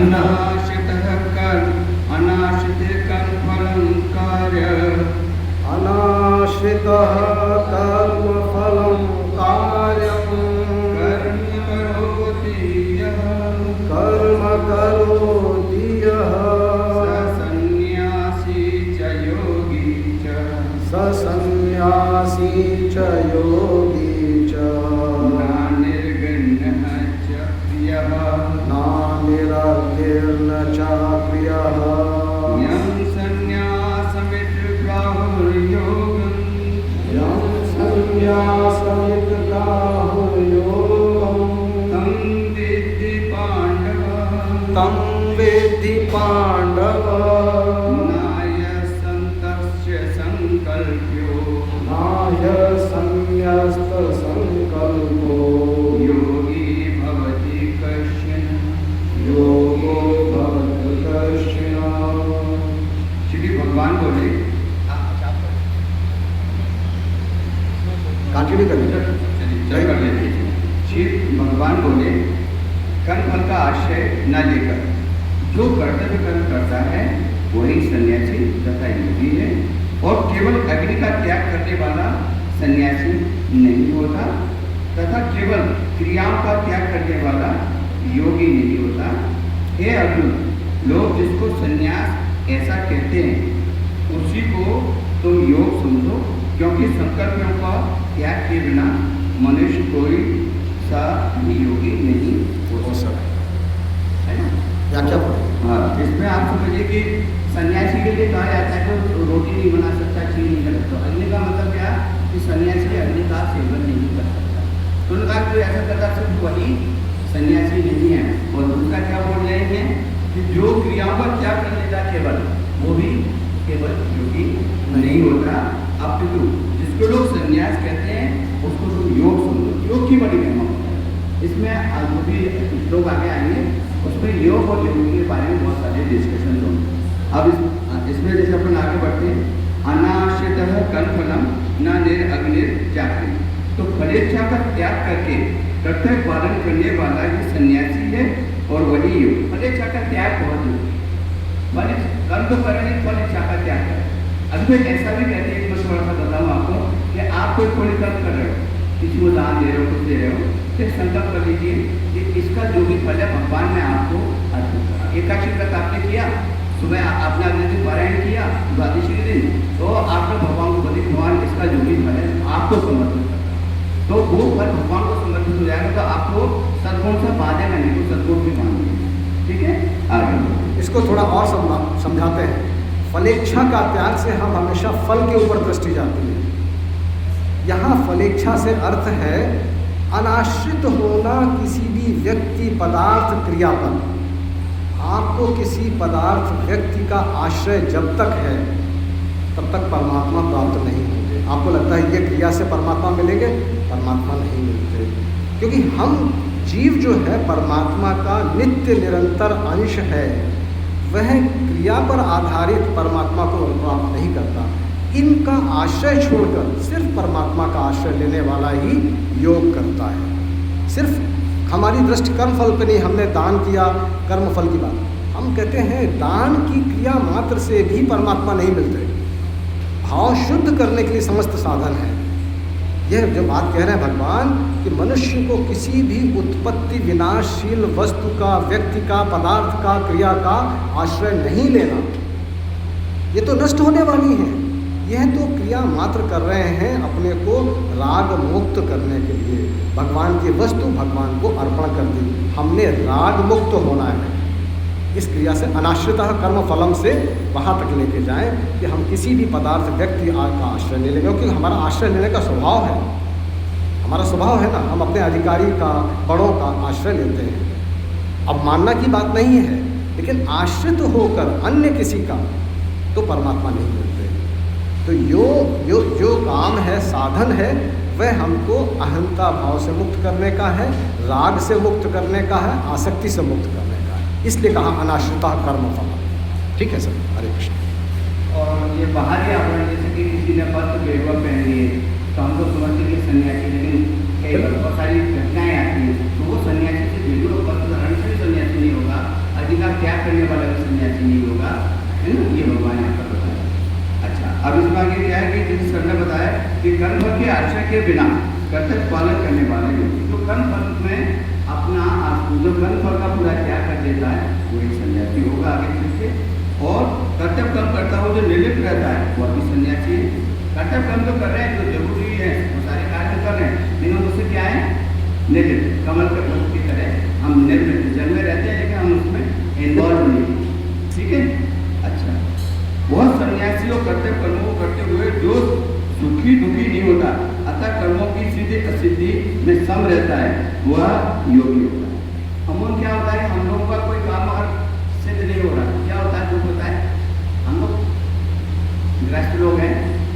अनाश्रितः कर्मफलं कार्यम् अनाश्रितः कर्मफलं कार्यम् कर्म करोति यः ससन्न्यासी च योगी च नानिरग्निर्न च प्रियः यं सन्न्यासमित्युग्राहुर्योगम् यं सन्न्यासमित्युग्राहुर्योगम् तं विद्धि पाण्डव नायसन्न्यस्तसङ्कल्पो योगी भवति कश्चन योगो भवति कश्चन। श्री भगवान बोले कंटिन्यू करिए कर लेते। श्री भगवान बोले कर्मफल का आश्रय न लेकर जो कर्तव्य कर्म करता है वही सन्यासी तथा योगी है, और केवल अग्नि का त्याग करने वाला सन्यासी नहीं होता तथा केवल क्रियाओं का त्याग करने वाला योगी नहीं होता। हे अर्जुन, लोग जिसको सन्यास ऐसा कहते हैं उसी को तुम योग समझो, क्योंकि संकल्पों का त्याग के बिना मनुष्य कोई सा भी योगी नहीं हो सकता है ना। व्याख्या पढ़ो। हाँ, इसमें आप समझिए कि सन्यासी के लिए कहा जाता है तो रोटी नहीं बना सकता, चीज नहीं कर सकता। अग्नि का मतलब क्या कि सन्यासी अग्नि का सेवन नहीं कर सकता। तो उन्होंने कहा जो ऐसा करता सिर्फ वही सन्यासी नहीं है। और दूसरा क्या बोल रहे हैं कि जो क्रियाओं का त्याग कर लेता केवल वो भी केवल योगी नहीं होता। अब तो जिसको लोग सन्यास कहते हैं उसको तुम योग समझो। योग की बड़ी महिमा होता है। इसमें जो भी लोग आगे आएंगे उसमें योग और योग के बारे में बहुत सारे डिस्कशन होंगे। अब इसमें जैसे अपन आगे बढ़ते हैं, अनाश्रितः कर्मफलम न निरग्निर्जाति, तो फलेच्छा का त्याग करके कर्तव्य पालन करने वाला ही सन्यासी है और वही योग। फलेच्छा का त्याग बहुत जरूरी है। कर्म तो करेंगे, फलेच्छा का त्याग करें। अभी तो ऐसा भी कहते हैं, मैं थोड़ा सा बताऊँ आपको कि आप कोई कर्म कर रहे हो, किसी को दान दे रहे हो, कुछ दे रहे हो, तो संकल्प कर लीजिए कि इसका जो भी फल है भगवान ने आपको अर्पित करा। एकादशी व्रत आपने किया, सुबह आपने अगले दिन पारायण किया, द्वादशी के दिन, तो आपने भगवान को बोले भगवान इसका जो भी फल है आपको समर्पित करता, तो वो फल भगवान को समर्पित हो जाएगा। तो आपको सद्गुण से बाधेगा नहीं, तो सद्गुण भी मांगेंगे। ठीक है, आगे इसको थोड़ा और समझाते हैं। फलेच्छा का त्याग से हम हमेशा फल के ऊपर दृष्टि जाती है। यहाँ फलेच्छा से अर्थ है अनाश्रित होना किसी भी व्यक्ति, पदार्थ, क्रिया पर। आपको किसी पदार्थ, व्यक्ति का आश्रय जब तक है तब तक परमात्मा प्राप्त नहीं होंगे। आपको लगता है ये क्रिया से परमात्मा मिलेंगे, परमात्मा नहीं मिलते, क्योंकि हम जीव जो है परमात्मा का नित्य निरंतर अंश है। वह क्रिया पर आधारित परमात्मा को प्राप्त नहीं करता। इनका आश्रय छोड़कर सिर्फ परमात्मा का आश्रय लेने वाला ही योग करता है। सिर्फ हमारी दृष्टि कर्म फल पर नहीं, हमने दान किया कर्म फल की बात। हम कहते हैं दान की क्रिया मात्र से भी परमात्मा नहीं मिलते। भाव शुद्ध करने के लिए समस्त साधन है। यह जो बात कह रहे हैं भगवान कि मनुष्य को किसी भी उत्पत्ति विनाशशील वस्तु का, व्यक्ति का, पदार्थ का, क्रिया का आश्रय नहीं लेना। ये तो नष्ट होने वाली है। यह तो क्रिया मात्र कर रहे हैं अपने को राग मुक्त करने के लिए। भगवान की वस्तु भगवान को अर्पण कर दी, हमने राग मुक्त होना है। इस क्रिया से अनाश्रितः कर्म फलम से वहाँ तक लेके जाएं कि हम किसी भी पदार्थ, व्यक्ति का आश्रय नहीं लेंगे, क्योंकि हमारा आश्रय लेने का स्वभाव है। हमारा स्वभाव है ना, हम अपने अधिकारी का, बड़ों का आश्रय लेते हैं। अब मानना की बात नहीं है, लेकिन आश्रित होकर अन्य किसी का तो परमात्मा नहीं मिलते। तो जो काम है, साधन है, वह हमको अहंता भाव से मुक्त करने का है, राग से मुक्त करने का है, आसक्ति से मुक्त करने का है। इसलिए कहा अनाश्रिता कर्म फल। ठीक है सर, हरे कृष्ण। और ये बाहरी आवरण, जैसे कि किसी ने वस्त्र गेरुआ पहन लिए तो हम लोग समझते हैं सन्यासी, लेकिन कई बार बहुत सारी घटनाएं आती हैं तो वो सन्यासी से गेरुआ वस्त्र धारण से सन्यासी नहीं होगा। अधिकार कि कर्मफल के आश्रय के बिना कर्तव्य पालन करने वाले लोग जो कर्मफल में अपना जो कर्मफल का पूरा त्याग कर देता है वो एक सन्यासी होगा आगे चल के। और कर्तव्य कर्म करता हो जो निर्लिप्त रहता है वो अभी सन्यासी है। कर्तव्य कर्म तो कर रहे हैं जो जरूरी है वो सारे कार्य कर रहे हैं, लेकिन उससे क्या है निर्लिप्त, कमल के फूल की तरह हम निर्लिप्त जल में रहते हैं लेकिन हम उसमें इन्वॉल्व नहीं। ठीक है, अच्छा। वह सन्यासी और कर्तव्य कर्मों को करते हुए जो सुखी दुखी नहीं होता अतः कर्मों की सिद्धि असिद्धि में सम रहता है वह योगी होता है। अमूल क्या होता है, हम लोगों का कोई काम अगर सिद्ध नहीं हो रहा क्या होता है, दुख होता है। हम लोग गृहस्थ लोग हैं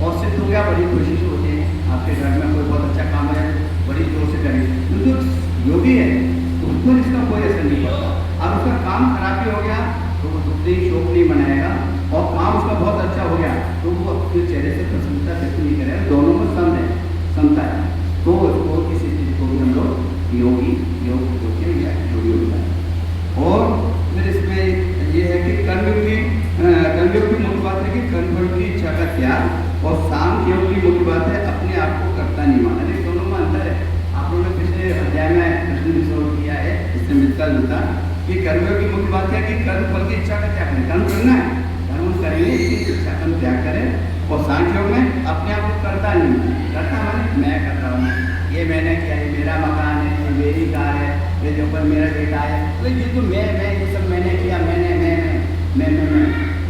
और सिद्ध हो गया बड़ी खुशी से होते हैं, आपके घर में कोई बहुत अच्छा काम है बड़ी जोर से करें, जो योगी है उसको इसका कोई असर नहीं पड़ता। अब उसका काम खराब भी हो गया तो वो दुख नहीं शोक नहीं मनाएगा, और काम उसका बहुत अच्छा हो गया तो वो अपने चेहरे से प्रसन्नता व्यक्त नहीं करेगा। दोनों में सम है, समता है, तो उसको किसी चीज को भी हम लोग योगी योग होते या योगी होता है। और फिर इसमें ये है कि कर्मयोग की मुख्य बात है कि कर्मफल की इच्छा का त्याग, और सांख्य योग की मुख्य बात है अपने आप को कर्ता नहीं माना। लेकिन दोनों में अंतर है। आप लोगों ने पिछले अध्याय में प्रश्न भी सोल्व किया है, इससे मिलता जुलता कि कर्मयोग की मुख्य बात है कि कर्मफल की इच्छा का त्याग करें, कर्म करना है कर्म करेंगे इसकी इच्छा का त्याग करें। और सांख्य योग में अपने आप को करता नहीं, करता माने मैं कर रहा हूँ, ये मैंने किया, ये मेरा मकान है, ये मेरी कार है, ये जो ऊपर मेरा बेटा है, तो ये तो मैं ये सब मैंने किया, मैं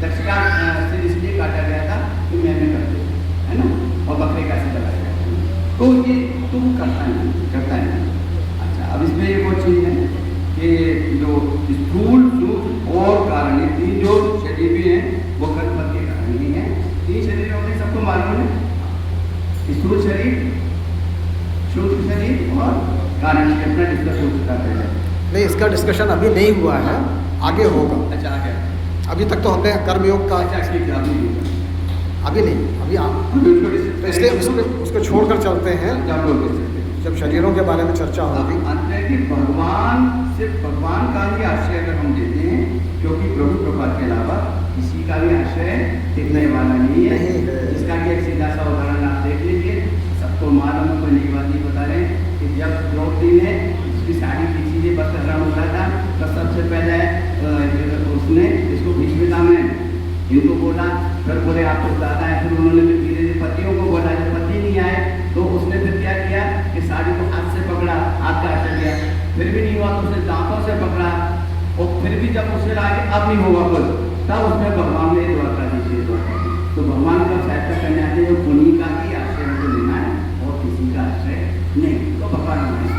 दक्षिणा से इसलिए काटा गया था कि मैं करते है ना, और बकरे का से चला गया तो ये तुम करता नहीं। अच्छा, अब इसमें एक और चीज़ है कि जो स्थूल सूक्ष्म और कारण तीन जो शरीर भी हैं वो कर्मफल के कारण ही हैं। तीन शरीर होते सबको मालूम है, स्थूल शरीर, सूक्ष्म शरीर और कारण। अपना डिस्कस हो चुका है नहीं, इसका डिस्कशन अभी नहीं हुआ है, आगे होगा। अच्छा आगे, अभी तक तो हमने कर्मयोग का अभी नहीं, अभी तो इसलिए उसको छोड़कर चलते हैं जब शरीरों के बारे में चर्चा होगी। अंत है कि भगवान सिर्फ भगवान का ही आश्रय अगर हम देते हैं, क्योंकि प्रभु कृपा के अलावा किसी का भी आश्रय टिकने वाला नहीं है। इसका भी एक सीधा सा उदाहरण आप देख लीजिए, सबको मालूम है, कोई नई बात नहीं बता रहे कि जब द्रौपदी ने उसकी साड़ी खींची थी, बस रण उठा था, तो सबसे पहले उसने इसको भीष्मिता में इनको बोला, फिर बोले आप तो ज़्यादा है, फिर उन्होंने फिर धीरे धीरे पतियों को बोला, जब पति नहीं आए तो उसने फिर क्या किया कि साड़ी को हाथ से पकड़ा, हाथ का हटा दिया, फिर भी नहीं हुआ तो उसने दांतों से पकड़ा, और फिर भी जब उसने लगा कि अब नहीं होगा कुछ, तब उसने भगवान ने द्वारका दी द्वारका। तो भगवान का सहायता करने आते हैं, पुण्य का ही आश्रय को लेना है और किसी का आश्रय नहीं, तो भगवान नहीं।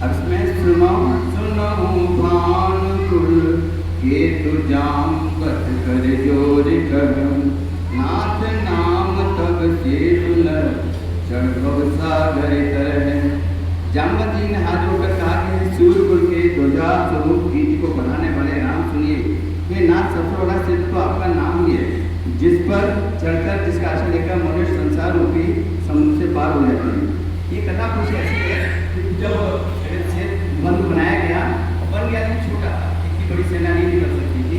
अब इसमें सुनो भान कुल ये तो जाम कथ कर जोर कर, नाथ नाम तब से दुलर चढ़ सागर तरह। जामवंत जी ने हाथ जोड़कर कहा कि सूर्य कुल के ध्वजा स्वरूप गीत को बढ़ाने वाले राम सुनिए, ये नाथ सबसे बड़ा सिद्ध तो आपका नाम ही है, जिस पर चढ़कर जिसका आश्रय लेकर मनुष्य संसार रूपी समुद्र से पार हो जाते हैं। ये कथा कुछ ऐसी है कि जब बंद बनाया गया, बन गया तो छोटा था, इतनी बड़ी सेना नहीं कर सकती थी,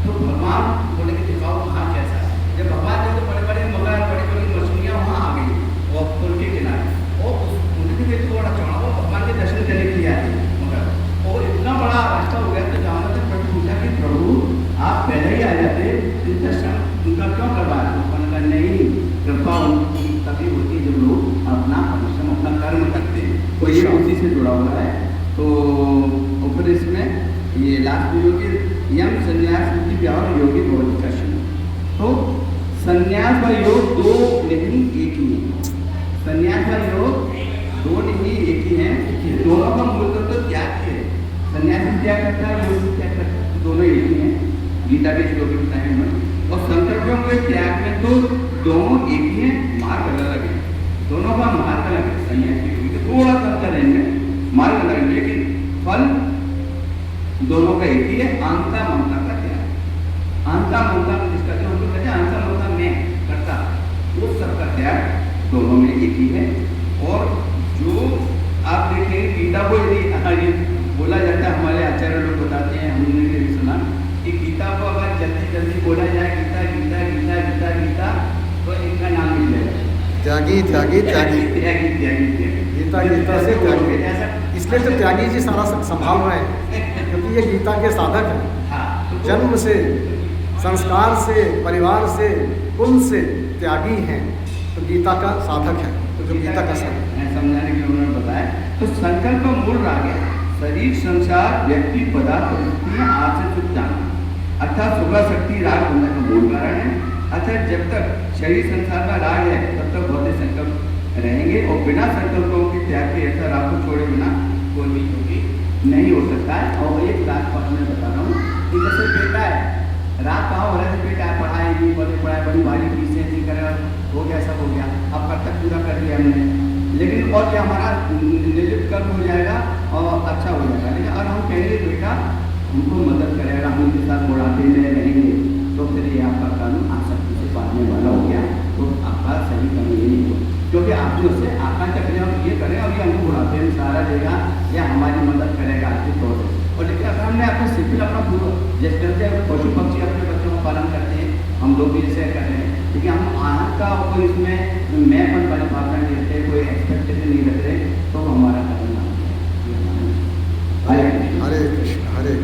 तो भगवान बोले कि दिखाओ वहाँ कैसा है। जब भगवान ने तो बड़े बड़े मगर बड़ी बड़ी मछलियाँ वहाँ आ गई और पुल के किनारे, और उस उनके लिए थोड़ा चौड़ा वो भगवान के दर्शन करने के लिए आए मगर, और इतना बड़ा रास्ता हो गया। तो जहाँ तक प्रभु पूछा कि प्रभु आप पहले ही आ जाते, दर्शन उनका क्यों करवा रहे? नहीं, कृपा उनकी तभी होती है जब लोग अपना परिश्रम अपना कर्म करते हैं, तो ये उसी से जुड़ा हुआ है। तो फिर इसमें ये लास्ट योगी यम संन्यास की व्यावर योगी बहुत कष्ट। तो संन्यास व योग दो नहीं एक ही है, संन्यास व योग दो नहीं एक ही है, दोनों का मूल तत्व तो त्याग है। संन्यासी त्याग करता है, योग त्याग करता है, दोनों एक ही हैं, गीता के श्लोक में बताए हैं। और संकल्पों के त्याग में तो दोनों एक ही है, मार्ग अलग है, दोनों का मार्ग अलग है। संन्यासी योगी तो थोड़ा सा अंतर है, मार्ग अलग है, लेकिन फल दोनों का एक ही है। आंता ममता का त्याग, आंता ममता में जिसका जो हम कहते हैं आंता ममता में करता, वो सबका त्याग दोनों में एक ही है। और जो आप देखेंगे गीता को यदि बोला जाता है, हमारे आचार्य लोग बताते हैं, हमने भी सुना कि गीता को अगर जल्दी जल्दी बोला जाए गीता गीता गीता गीता गीता तो इनका नाम मिल जाएगा। त्यागी त्यागी त्यागी, त्यागी त्यागी त्यागी। गीता गीता से त्यागी। इसलिए तो त्यागी जी सारा संभाल रहे हैं, क्योंकि ये गीता के साधक हैं। हाँ, तो जन्म से, संस्कार से, परिवार से, कुल से त्यागी हैं, तो गीता का साधक है। तो जो गीता का साधक है समझाने के लिए उन्होंने बताया। तो संकल्प मूल राग है, शरीर, संसार, व्यक्ति, पदार्थ, परिस्थितियां, आज से चुप जाना, अर्थात सुबह शक्ति राग होने का मूल कारण है। अर्थात जब तक शरीर संसार का राग है तब तक भौतिक संकल्प रहेंगे, और बिना संकल्पों के त्याग के ऐसा राग को छोड़े बिना कोई भी योगी नहीं हो सकता है। और एक राग पर मैं बता रहा हूँ कि जैसे बेटा है, राग कहाँ हो रहा है, बेटा पढ़ाई नहीं, पढ़ाई बड़ी भारी फीसें नहीं करे, हो गया सब हो गया, अब कर्तव्य पूरा कर लिया हमने, लेकिन और क्या हमारा निर्लिप्त कर्म हो जाएगा और अच्छा हो जाएगा। लेकिन अगर हम कहेंगे बेटा हमको मदद करेगा, हम उनके साथ बुढ़ापे में रहेंगे, तो फिर ये आपका कानून आसक्ति से पालने वाला हो गया, तो आपका सही काम ये नहीं हुआ, क्योंकि आपने उससे आकांक्षा करें और ये करें और ये हमको बुढ़ापे में सहारा देगा या हमारी मदद करेगा आर्थिक तौर से। और लेकिन अगर हमने अपने सिर्फ अपना पूरा जैसे करते हैं, पशु पक्षी अपने बच्चों का पालन करते हैं, हम लोग भी ऐसे कर रहे हैं, लेकिन हम आनंद का कोई इसमें मैंपन वाली भावना नहीं रखते, कोई एक्सपेक्टेशन नहीं रख रहे,